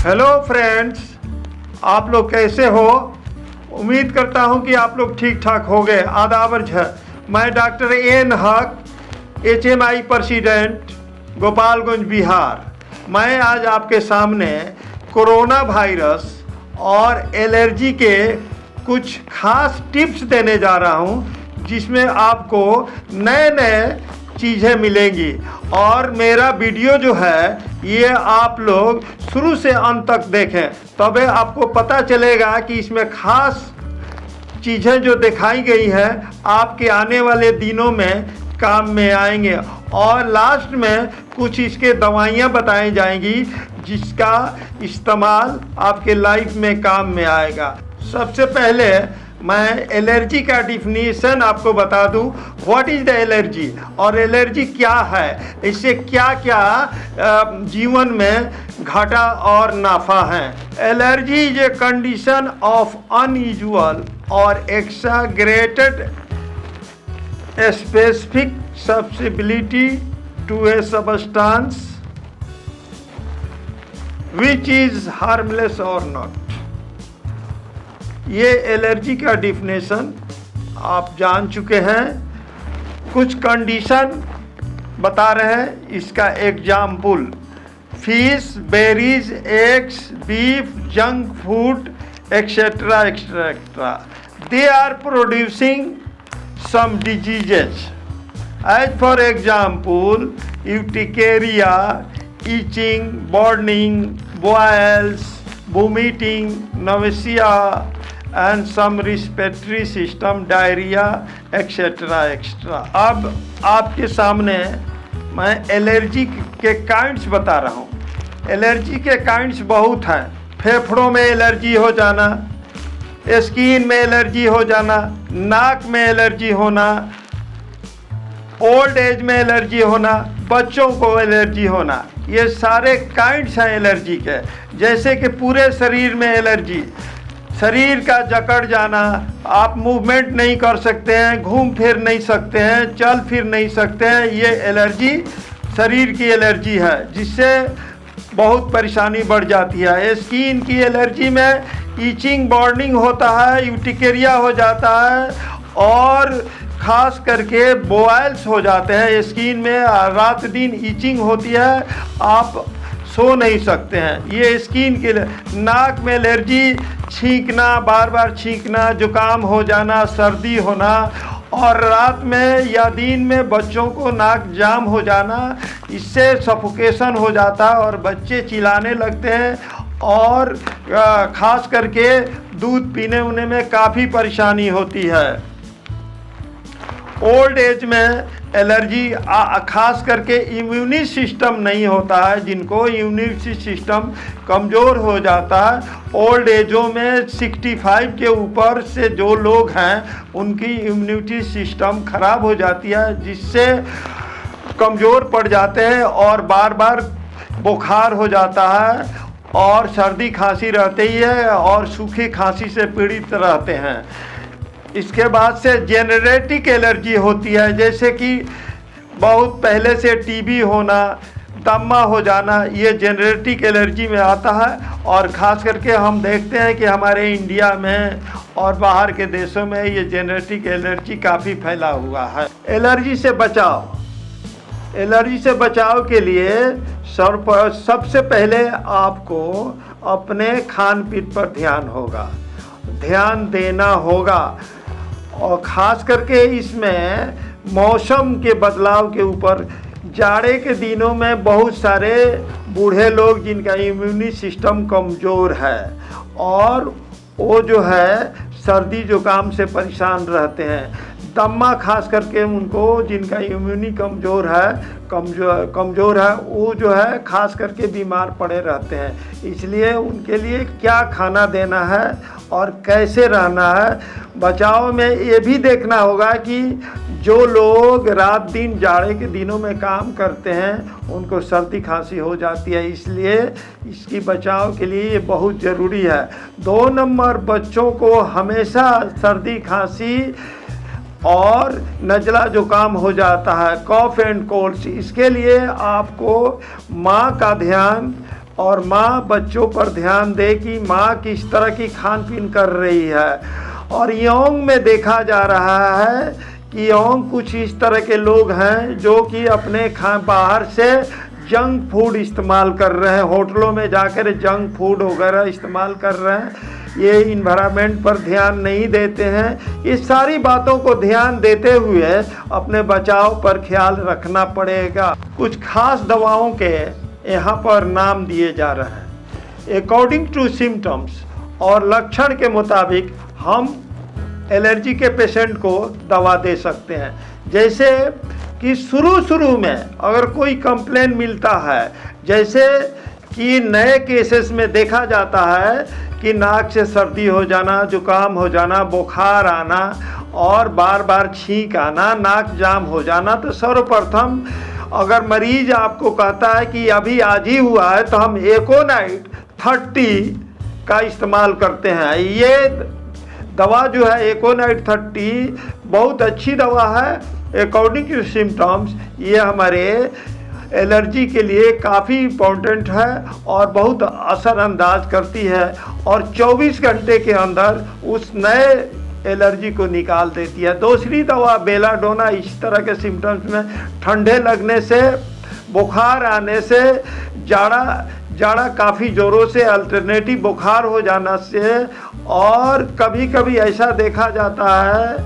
Hello friends, आप लोग कैसे हो? उम्मीद करता हूं कि आप लोग ठीक ठाक हो गए। आदाब है। मैं डॉक्टर एन हक, HMI प्रेसिडेंट, गोपालगंज, बिहार। मैं आज आपके सामने कोरोना वायरस और एलर्जी के कुछ खास टिप्स देने जा रहा हूं, जिसमें आपको नए नए चीज़ें मिलेंगी। और मेरा वीडियो जो है ये आप लोग शुरू से अंत तक देखें, तबे आपको पता चलेगा कि इसमें खास चीज़ें जो दिखाई गई हैं आपके आने वाले दिनों में काम में आएंगे। और लास्ट में कुछ इसके दवाइयाँ बताई जाएंगी जिसका इस्तेमाल आपके लाइफ में काम में आएगा। सबसे पहले मैं एलर्जी का डिफिनीशन आपको बता दूं। व्हाट इज़ द एलर्जी और एलर्जी क्या है, इससे क्या क्या जीवन में घाटा और नाफा है। Allergy is a condition of unusual और exaggerated specific susceptibility to a substance which is harmless और नॉट। ये एलर्जी का डिफिनेशन आप जान चुके हैं। कुछ कंडीशन बता रहे हैं। इसका example: fish, berries, eggs, beef, junk food, etcetera etcetera. They are producing some diseases as for example urticaria, itching, burning, boils, vomiting, nausea and some respiratory system diarrhea etc etc। अब आपके सामने मैं allergy के kinds बता रहा हूँ। Allergy के kinds बहुत हैं। फेफड़ों में एलर्जी हो जाना, स्किन में एलर्जी हो जाना, नाक में एलर्जी होना, ओल्ड एज में एलर्जी होना, बच्चों को एलर्जी होना। ये सारे काइंड्स हैं एलर्जी के। जैसे कि पूरे शरीर में एलर्जी, शरीर का जकड़ जाना, आप मूवमेंट नहीं कर सकते हैं, घूम फिर नहीं सकते हैं, चल फिर नहीं सकते हैं, ये एलर्जी शरीर की एलर्जी है, जिससे बहुत परेशानी बढ़ जाती है। स्किन की एलर्जी में ईचिंग, बर्निंग होता है, यूटिकेरिया हो जाता है और खास करके बॉयल्स हो जाते हैं। स्किन में रात दिन ईचिंग होती है, आप सो नहीं सकते हैं। ये स्किन के लिए। नाक में एलर्जी, छींकना, बार बार छींकना, जुकाम हो जाना, सर्दी होना और रात में या दिन में बच्चों को नाक जाम हो जाना। इससे सफोकेशन हो जाता है और बच्चे चिल्लाने लगते हैं और ख़ास करके दूध पीने उन्हें में काफ़ी परेशानी होती है। ओल्ड एज में एलर्जी खास करके इम्यूनी सिस्टम नहीं होता है, जिनको इम्यूनिटी सिस्टम कमज़ोर हो जाता है। ओल्ड एजों में 65 के ऊपर से जो लोग हैं उनकी इम्यूनिटी सिस्टम ख़राब हो जाती है, जिससे कमज़ोर पड़ जाते हैं और बार बार बुखार हो जाता है और सर्दी खांसी रहती ही है और सूखी खांसी से पीड़ित रहते हैं। इसके बाद से जेनेटिक एलर्जी होती है, जैसे कि बहुत पहले से टीबी होना, दमा हो जाना, ये जेनेटिक एलर्जी में आता है। और ख़ास करके हम देखते हैं कि हमारे इंडिया में और बाहर के देशों में ये जेनेटिक एलर्जी काफ़ी फैला हुआ है। एलर्जी से बचाव। एलर्जी से बचाव के लिए सबसे पहले आपको अपने खान पीन पर ध्यान देना होगा। और ख़ास करके इसमें मौसम के बदलाव के ऊपर, जाड़े के दिनों में बहुत सारे बूढ़े लोग जिनका इम्यूनी सिस्टम कमज़ोर है और वो जो है सर्दी जुकाम से परेशान रहते हैं। दमा खास करके उनको जिनका इम्यूनी कमज़ोर है वो जो है खास करके बीमार पड़े रहते हैं। इसलिए उनके लिए क्या खाना देना है और कैसे रहना है। बचाव में ये भी देखना होगा कि जो लोग रात दिन जाड़े के दिनों में काम करते हैं उनको सर्दी खांसी हो जाती है, इसलिए इसकी बचाव के लिए ये बहुत ज़रूरी है। 2 नंबर, बच्चों को हमेशा सर्दी खांसी और नज़ला जुकाम हो जाता है, कॉफ एंड कोल्ड्स। इसके लिए आपको माँ का ध्यान और माँ बच्चों पर ध्यान दे कि माँ किस तरह की खान पीन कर रही है। और योंग में देखा जा रहा है कि योंग कुछ इस तरह के लोग हैं जो कि अपने बाहर से जंक फूड इस्तेमाल कर रहे हैं, होटलों में जाकर जंक फूड वगैरह इस्तेमाल कर रहे हैं। ये इन्वायरमेंट पर ध्यान नहीं देते हैं। इस सारी बातों को ध्यान देते हुए अपने बचाव पर ख्याल रखना पड़ेगा। कुछ खास दवाओं के यहाँ पर नाम दिए जा रहे हैं। अकॉर्डिंग टू सिम्टम्स और लक्षण के मुताबिक हम एलर्जी के पेशेंट को दवा दे सकते हैं। जैसे कि शुरू में अगर कोई कंप्लेन मिलता है, जैसे कि नए केसेस में देखा जाता है कि नाक से सर्दी हो जाना, जुकाम हो जाना, बुखार आना और बार बार छींक आना, नाक जाम हो जाना, तो सर्वप्रथम अगर मरीज आपको कहता है कि अभी आज ही हुआ है तो हम एकोनाइट 30 का इस्तेमाल करते हैं। ये दवा जो है एकोनाइट 30 बहुत अच्छी दवा है। अकॉर्डिंग टू सिम्टम्स ये हमारे एलर्जी के लिए काफ़ी इम्पोर्टेंट है और बहुत असरअंदाज करती है और 24 घंटे के अंदर उस नए एलर्जी को निकाल देती है। दूसरी दवा बेलाडोना इस तरह के सिम्टम्स में ठंडे लगने से, बुखार आने से, जाड़ा काफ़ी ज़ोरों से, अल्टरनेटिव बुखार हो जाना से, और कभी कभी ऐसा देखा जाता है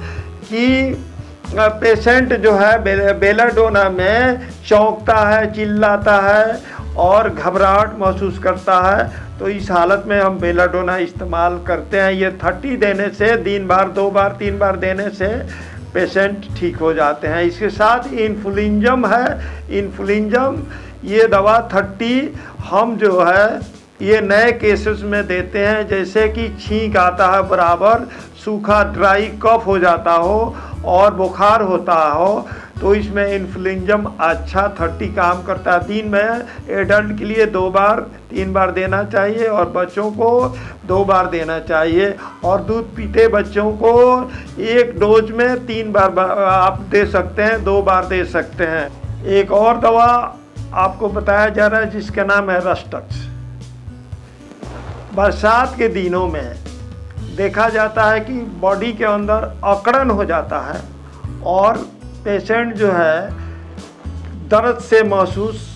कि पेशेंट जो है बेलाडोना में चौंकता है, चिल्लाता है और घबराहट महसूस करता है। तो इस हालत में हम बेलाडोना इस्तेमाल करते हैं। ये 30 देने से, 3 बार 2 बार 3 बार देने से पेशेंट ठीक हो जाते हैं। इसके साथ इन्फ्लुएंजम है। इन्फ्लुएंजम ये दवा 30 हम जो है ये नए केसेस में देते हैं, जैसे कि छींक आता है, बराबर सूखा ड्राई कफ हो जाता हो और बुखार होता हो, तो इसमें इन्फ्लुएंजम अच्छा 30 काम करता है। दिन में एडल्ट के लिए 2 बार 3 बार देना चाहिए और बच्चों को 2 बार देना चाहिए। और दूध पीते बच्चों को 1 डोज में 3 बार आप दे सकते हैं, 2 बार दे सकते हैं। एक और दवा आपको बताया जा रहा है जिसका नाम है रस्टक्स। बरसात के दिनों में देखा जाता है कि बॉडी के अंदर अकड़न हो जाता है और पेशेंट जो है दर्द से महसूस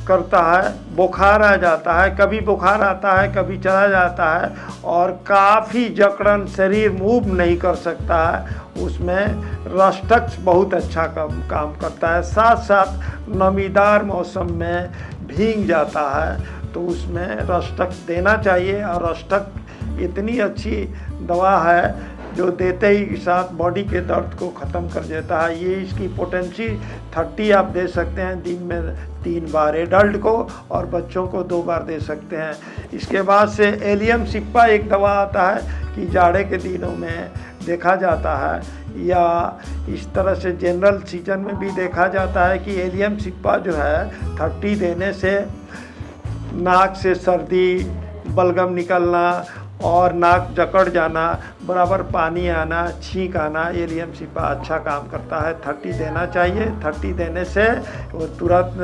करता है, बुखार आ जाता है, कभी बुखार आता है कभी चला जाता है और काफ़ी जकड़न, शरीर मूव नहीं कर सकता है। उसमें रस्टक्स बहुत अच्छा काम करता है। साथ साथ नमीदार मौसम में भीग जाता है तो उसमें रस्टक्स देना चाहिए। और रस्टक्स इतनी अच्छी दवा है जो देते ही साथ बॉडी के दर्द को ख़त्म कर देता है। ये इसकी पोटेंसी 30 आप दे सकते हैं, दिन में 3 बार एडल्ट को और बच्चों को 2 बार दे सकते हैं। इसके बाद से एलियम सिप्पा एक दवा आता है कि जाड़े के दिनों में देखा जाता है, या इस तरह से जनरल सीजन में भी देखा जाता है कि एलियम सिप्पा जो है 30 देने से नाक से सर्दी, बलगम निकलना और नाक जकड़ जाना, बराबर पानी आना, छींक आना, एलियम सिप्पा अच्छा काम करता है। 30 देना चाहिए। 30 देने से वो तुरंत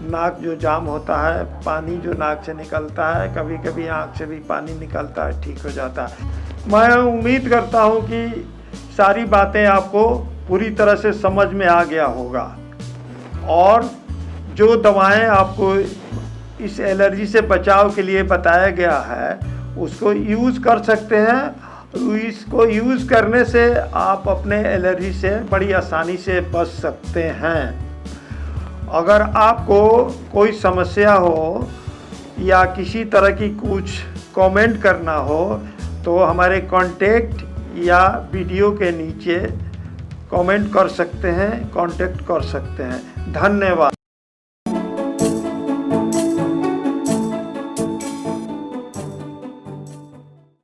नाक जो जाम होता है, पानी जो नाक से निकलता है, कभी कभी आँख से भी पानी निकलता है, ठीक हो जाता है। मैं उम्मीद करता हूँ कि सारी बातें आपको पूरी तरह से समझ में आ गया होगा और जो दवाएं आपको इस एलर्जी से बचाव के लिए बताया गया है उसको यूज़ कर सकते हैं। इसको यूज़ करने से आप अपने एलर्जी से बड़ी आसानी से बच सकते हैं। अगर आपको कोई समस्या हो या किसी तरह की कुछ कमेंट करना हो तो हमारे कांटेक्ट या वीडियो के नीचे कमेंट कर सकते हैं, कांटेक्ट कर सकते हैं। धन्यवाद।